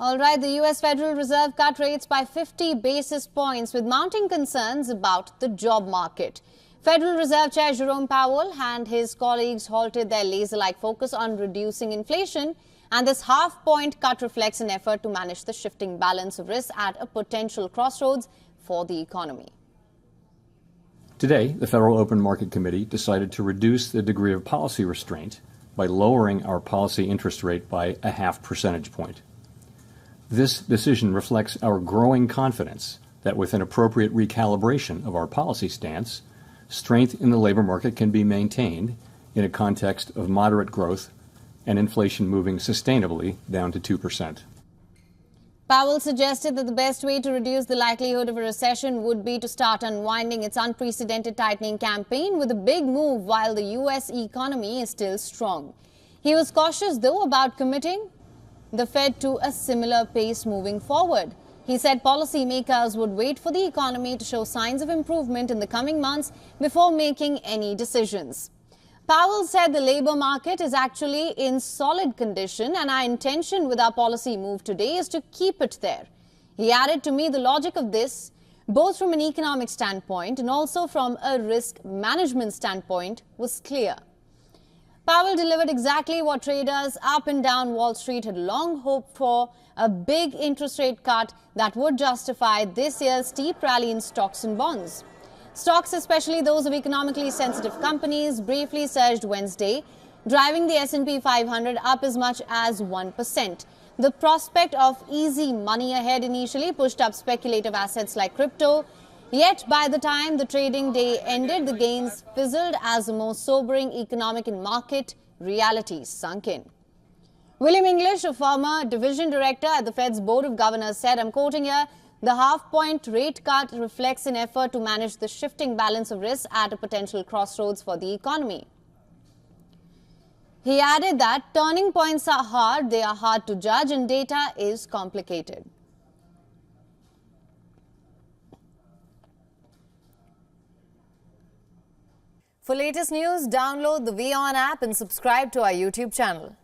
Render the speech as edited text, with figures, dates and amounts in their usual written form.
All right, the U.S. Federal Reserve cut rates by 50 basis points with mounting concerns about the job market. Federal Reserve Chair Jerome Powell and his colleagues halted their laser-like focus on reducing inflation, and this half-point cut reflects an effort to manage the shifting balance of risk at a potential crossroads for the economy. Today, the Federal Open Market Committee decided to reduce the degree of policy restraint by lowering our policy interest rate by a half percentage point. This decision reflects our growing confidence that with an appropriate recalibration of our policy stance, strength in the labor market can be maintained in a context of moderate growth and inflation moving sustainably down to 2%. Powell suggested that the best way to reduce the likelihood of a recession would be to start unwinding its unprecedented tightening campaign with a big move while the U.S. economy is still strong. He was cautious, though, about committing the Fed to a similar pace moving forward. He said policymakers would wait for the economy to show signs of improvement in the coming months before making any decisions. Powell said the labor market is actually in solid condition and our intention with our policy move today is to keep it there. He added, to me, the logic of this, both from an economic standpoint and also from a risk management standpoint, was clear. Powell delivered exactly what traders up and down Wall Street had long hoped for, a big interest rate cut that would justify this year's steep rally in stocks and bonds. Stocks, especially those of economically sensitive companies, briefly surged Wednesday, driving the S&P 500 up as much as 1%. The prospect of easy money ahead initially pushed up speculative assets like crypto. Yet, by the time the trading day ended, the gains fizzled as the more sobering economic and market realities sunk in. William English, a former division director at the Fed's Board of Governors, said, I'm quoting here, the half-point rate cut reflects an effort to manage the shifting balance of risk at a potential crossroads for the economy. He added that turning points are hard, they are hard to judge, and data is complicated. For latest news, download the WION app and subscribe to our YouTube channel.